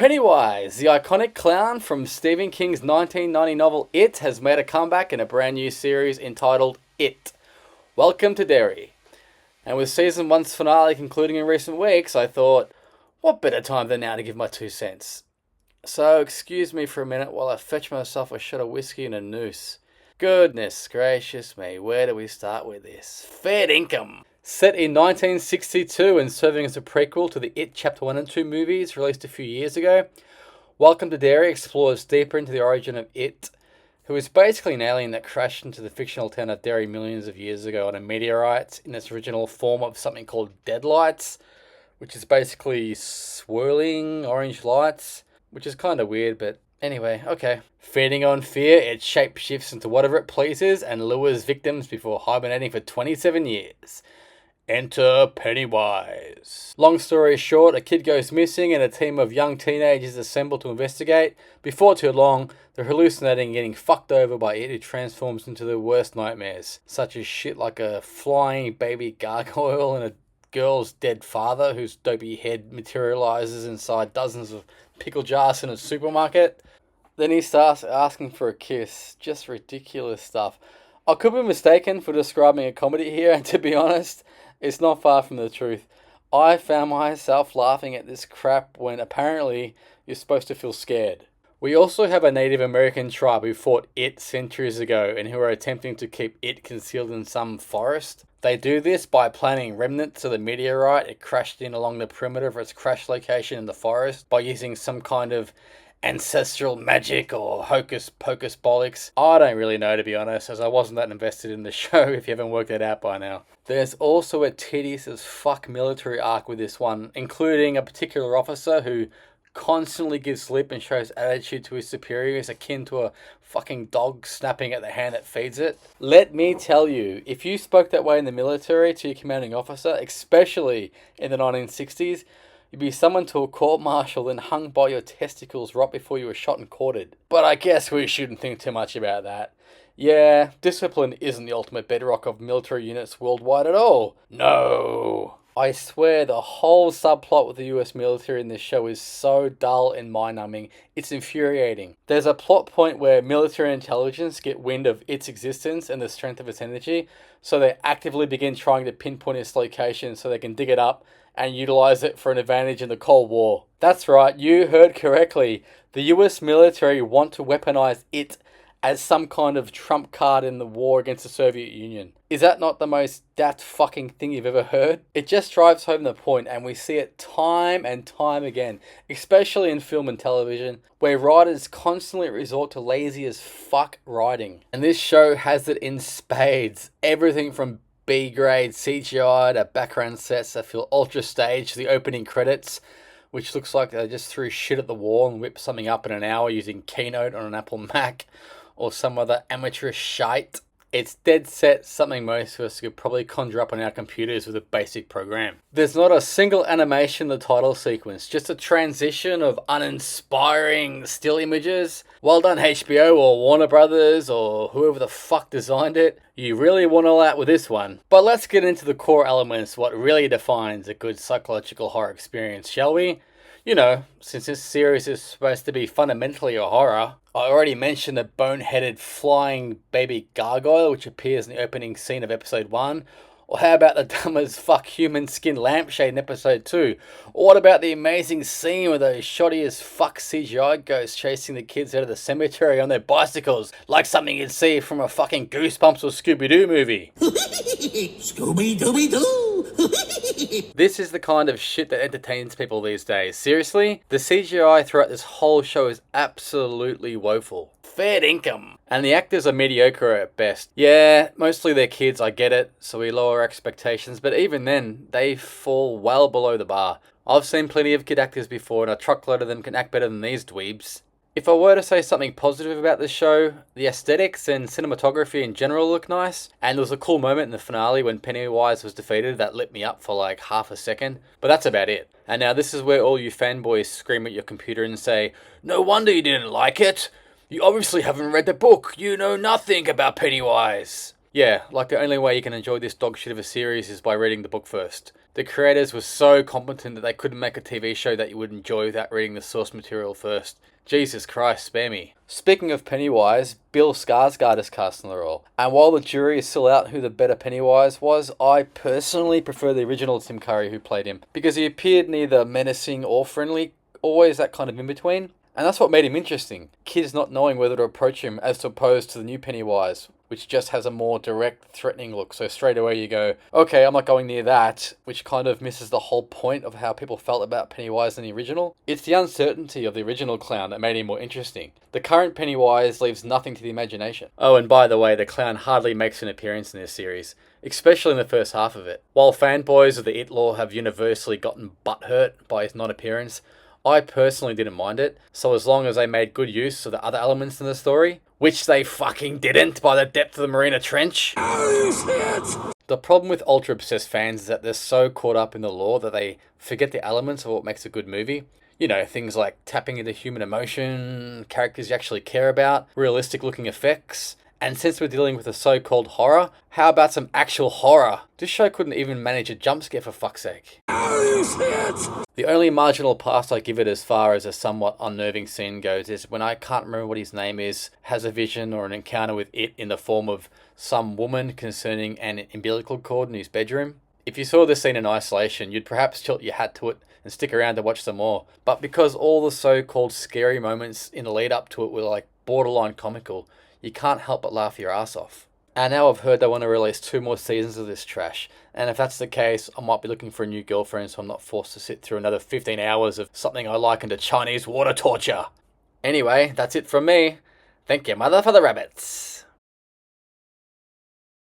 Pennywise, the iconic clown from Stephen King's 1990 novel It, has made a comeback in a brand new series entitled It. Welcome to Derry. And with season 1's finale concluding in recent weeks, I thought, what better time than now to give my 2 cents? So excuse me for a minute while I fetch myself a shot of whiskey and a noose. Goodness gracious me, where do we start with this? Fair income! Set in 1962 and serving as a prequel to the It Chapter 1 and 2 movies released a few years ago, Welcome to Derry explores deeper into the origin of It, who is basically an alien that crashed into the fictional town of Derry millions of years ago on a meteorite in its original form of something called deadlights, which is basically swirling orange lights, which is kind of weird, but anyway, okay. Feeding on fear, it shapeshifts into whatever it pleases and lures victims before hibernating for 27 years. Enter Pennywise. Long story short, a kid goes missing and a team of young teenagers assemble to investigate. Before too long, they're hallucinating and getting fucked over by it, who transforms into the worst nightmares, such as shit like a flying baby gargoyle and a girl's dead father whose dopey head materializes inside dozens of pickle jars in a supermarket. Then he starts asking for a kiss. Just ridiculous stuff. I could be mistaken for describing a comedy here, and to be honest, it's not far from the truth. I found myself laughing at this crap when apparently you're supposed to feel scared. We also have a Native American tribe who fought It centuries ago and who are attempting to keep It concealed in some forest. They do this by planting remnants of the meteorite it crashed in along the perimeter of its crash location in the forest by using some kind of ancestral magic or hocus pocus bollocks. I don't really know, to be honest, as I wasn't that invested in the show if you haven't worked that out by now. There's also a tedious as fuck military arc with this one, including a particular officer who constantly gives lip and shows attitude to his superiors akin to a fucking dog snapping at the hand that feeds it. Let me tell you, if you spoke that way in the military to your commanding officer, especially in the 1960s, you'd be summoned to a court-martial and hung by your testicles right before you were shot and quartered. But I guess we shouldn't think too much about that. Yeah, discipline isn't the ultimate bedrock of military units worldwide at all. No. I swear the whole subplot with the US military in this show is so dull and mind-numbing, it's infuriating. There's a plot point where military intelligence get wind of its existence and the strength of its energy, so they actively begin trying to pinpoint its location so they can dig it up and utilize it for an advantage in the Cold War. That's right, you heard correctly. The US military want to weaponize it as some kind of trump card in the war against the Soviet Union. Is that not the most daft fucking thing you've ever heard? It just drives home the point, and we see it time and time again, especially in film and television, where writers constantly resort to lazy as fuck writing. And this show has it in spades. Everything from B-grade CGI to background sets that feel ultra staged, the opening credits, which looks like they just threw shit at the wall and whipped something up in an hour using Keynote on an Apple Mac or some other amateurish shite. It's dead set something most of us could probably conjure up on our computers with a basic program. There's not a single animation in the title sequence, just a transition of uninspiring still images. Well done HBO or Warner Brothers or whoever the fuck designed it. You really went all out with this one. But let's get into the core elements, what really defines a good psychological horror experience, shall we? You know, since this series is supposed to be fundamentally a horror, I already mentioned the boneheaded flying baby gargoyle which appears in the opening scene of episode 1. Or how about the dumb as fuck human skin lampshade in episode 2? Or what about the amazing scene with those shoddy as fuck CGI ghosts chasing the kids out of the cemetery on their bicycles like something you'd see from a fucking Goosebumps or Scooby-Doo movie? Scooby-Dooby-Doo! This is the kind of shit that entertains people these days. Seriously? The CGI throughout this whole show is absolutely woeful. Fair income. And the actors are mediocre at best. Yeah, mostly they're kids, I get it, so we lower expectations, but even then, they fall well below the bar. I've seen plenty of kid actors before, and a truckload of them can act better than these dweebs. If I were to say something positive about this show, the aesthetics and cinematography in general look nice, and there was a cool moment in the finale when Pennywise was defeated that lit me up for like half a second, but that's about it. And now this is where all you fanboys scream at your computer and say, "No wonder you didn't like it! You obviously haven't read the book, you know nothing about Pennywise!" Yeah, like the only way you can enjoy this dog shit of a series is by reading the book first. The creators were so competent that they couldn't make a TV show that you would enjoy without reading the source material first. Jesus Christ, spare me. Speaking of Pennywise, Bill Skarsgård is cast in the role. And while the jury is still out who the better Pennywise was, I personally prefer the original Tim Curry who played him, because he appeared neither menacing or friendly, always that kind of in-between. And that's what made him interesting. Kids not knowing whether to approach him as opposed to the new Pennywise, which just has a more direct, threatening look. So straight away you go, okay, I'm not going near that, which kind of misses the whole point of how people felt about Pennywise in the original. It's the uncertainty of the original clown that made him more interesting. The current Pennywise leaves nothing to the imagination. Oh, and by the way, the clown hardly makes an appearance in this series, especially in the first half of it. While fanboys of the It lore have universally gotten butthurt by his non-appearance, I personally didn't mind it, so as long as they made good use of the other elements in the story, which they fucking didn't by the depth of the Marina Trench. The problem with ultra-obsessed fans is that they're so caught up in the lore that they forget the elements of what makes a good movie. You know, things like tapping into human emotion, characters you actually care about, realistic-looking effects. And since we're dealing with a so-called horror, how about some actual horror? This show couldn't even manage a jump scare for fuck's sake. The only marginal pass I give it as far as a somewhat unnerving scene goes is when I can't remember what his name is, has a vision or an encounter with it in the form of some woman concerning an umbilical cord in his bedroom. If you saw this scene in isolation, you'd perhaps tilt your hat to it and stick around to watch some more. But because all the so-called scary moments in the lead up to it were like borderline comical, you can't help but laugh your ass off. And now I've heard they want to release 2 more seasons of this trash. And if that's the case, I might be looking for a new girlfriend so I'm not forced to sit through another 15 hours of something I liken to Chinese water torture. Anyway, that's it from me. Thank you, mother, for the rabbits.